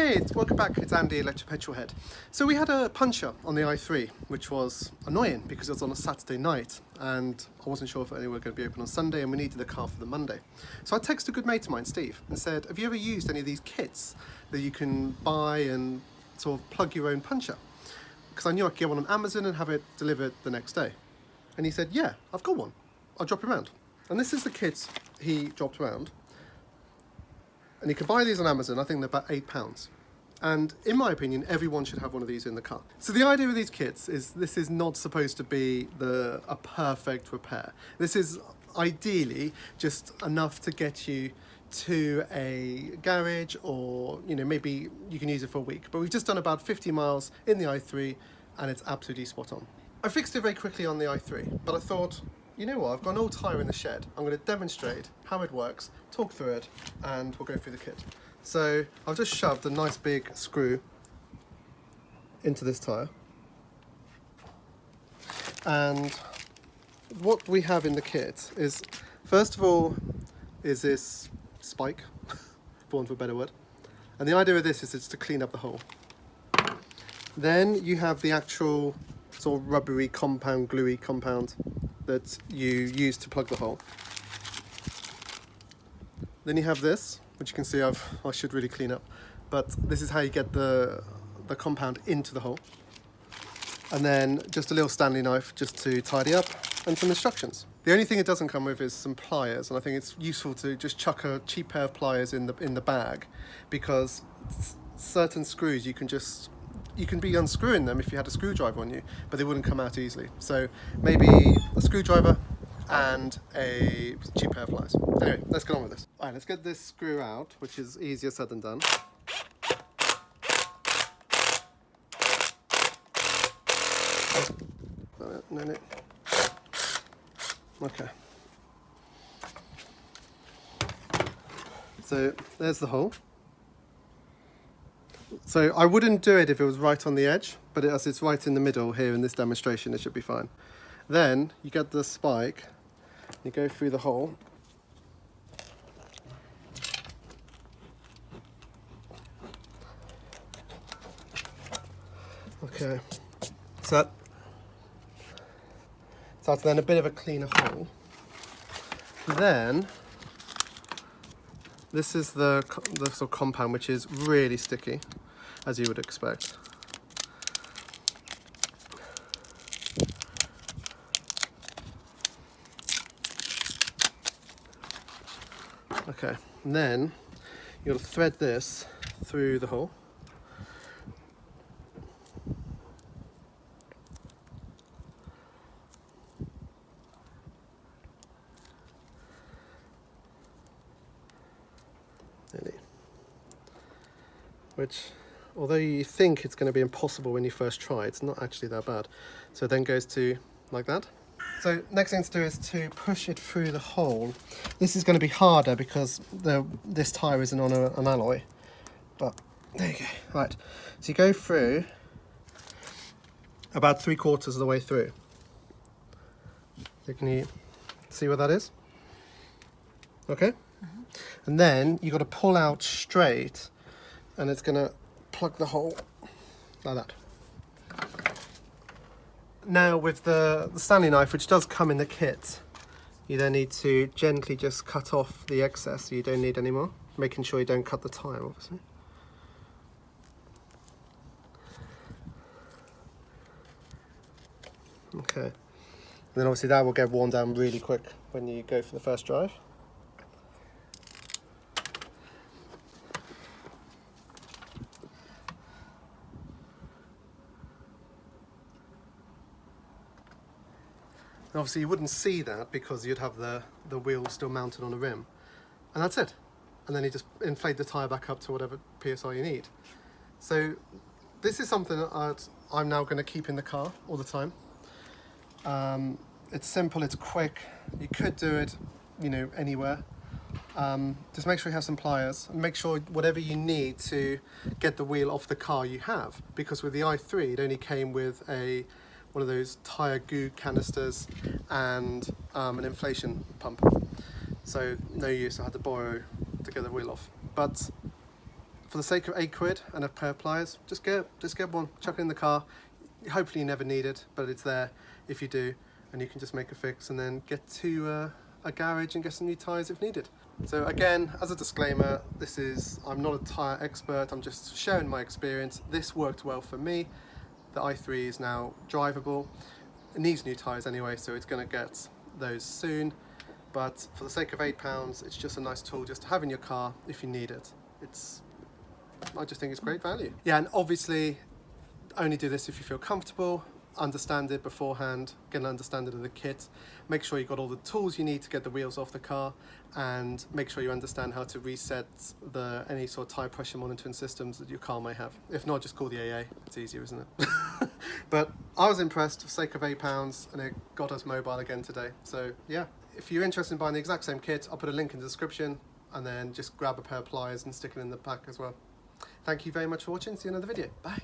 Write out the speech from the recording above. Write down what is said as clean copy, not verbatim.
Hey, welcome back, it's Andy, electricpetrolhead. So we had a puncture on the i3, which was annoying because it was on a Saturday night and I wasn't sure if any were going to be open on Sunday and we needed the car for the Monday. So I texted a good mate of mine, Steve, and said, have you ever used any of these kits that you can buy and sort of plug your own puncture? Because I knew I could get one on Amazon and have it delivered the next day. And he said, yeah, I've got one, I'll drop it around. And this is the kit he dropped around. And you can buy these on Amazon, I think they're about £8. And in my opinion, everyone should have one of these in the car. So the idea of these kits is this is not supposed to be a perfect repair. This is ideally just enough to get you to a garage, or maybe you can use it for a week. But we've just done about 50 miles in the i3 and it's absolutely spot on. I fixed it very quickly on the i3, but I thought, you know what, I've got an old tyre in the shed. I'm going to demonstrate how it works, talk through it, and we'll go through the kit. So I've just shoved a nice big screw into this tyre. And what we have in the kit is, first of all, is this spike, for want of a better word. And the idea of this is it's to clean up the hole. Then you have the actual sort of rubbery compound, gluey compound that you use to plug the hole. Then you have this, which you can see I should really clean up, but this is how you get the compound into the hole. And then just a little Stanley knife just to tidy up, and some instructions. The only thing it doesn't come with is some pliers, and I think it's useful to just chuck a cheap pair of pliers in the bag, because certain screws you can be unscrewing them if you had a screwdriver on you, but they wouldn't come out easily. So maybe a screwdriver and a cheap pair of pliers. Anyway, let's get on with this. All right, let's get this screw out, which is easier said than done. No. Okay. So there's the hole. So I wouldn't do it if it was right on the edge, but as it's right in the middle here in this demonstration, it should be fine. Then you get the spike, you go through the hole. Okay, so that's then a bit of a cleaner hole. Then this is the sort of compound, which is really sticky, as you would expect. Okay, and then you'll thread this through the hole. Which, although you think it's going to be impossible when you first try, it's not actually that bad. So it then goes to like that. So next thing to do is to push it through the hole. This is going to be harder because this tyre isn't on an alloy, but there you go. Right, so you go through about 3/4 of the way through. So can you see where that is? Okay. And then you've got to pull out straight, and it's going to plug the hole like that. Now with the Stanley knife, which does come in the kit, you then need to gently just cut off the excess so you don't need any more, making sure you don't cut the tyre, obviously. Okay, and then obviously that will get worn down really quick when you go for the first drive. Obviously you wouldn't see that because you'd have the wheel still mounted on a rim, and that's it. And then you just inflate the tyre back up to whatever PSI you need. So this is something that I'm now going to keep in the car all the time. It's simple, it's quick, you could do it anywhere. Just make sure you have some pliers, and make sure whatever you need to get the wheel off the car you have, because with the i3 it only came with one of those tyre goo canisters and an inflation pump. So no use, I had to borrow to get the wheel off. But for the sake of £8 and a pair of pliers, just get one, chuck it in the car. Hopefully you never need it, but it's there if you do, and you can just make a fix and then get to a garage and get some new tyres if needed. So again, as a disclaimer, I'm not a tyre expert, I'm just sharing my experience. This worked well for me. The i3 is now drivable. It needs new tyres anyway, so it's going to get those soon. But for the sake of £8, it's just a nice tool just to have in your car if you need it. I just think it's great value. Yeah, and obviously only do this if you feel comfortable. Understand it beforehand, get an understanding of the kit, make sure you've got all the tools you need to get the wheels off the car, and make sure you understand how to reset any sort of tyre pressure monitoring systems that your car may have. If not, just call the AA, it's easier, isn't it? But I was impressed for the sake of £8, and it got us mobile again today. So yeah, if you're interested in buying the exact same kit, I'll put a link in the description, and then just grab a pair of pliers and stick it in the pack as well. Thank you very much for watching, see you in another video, bye.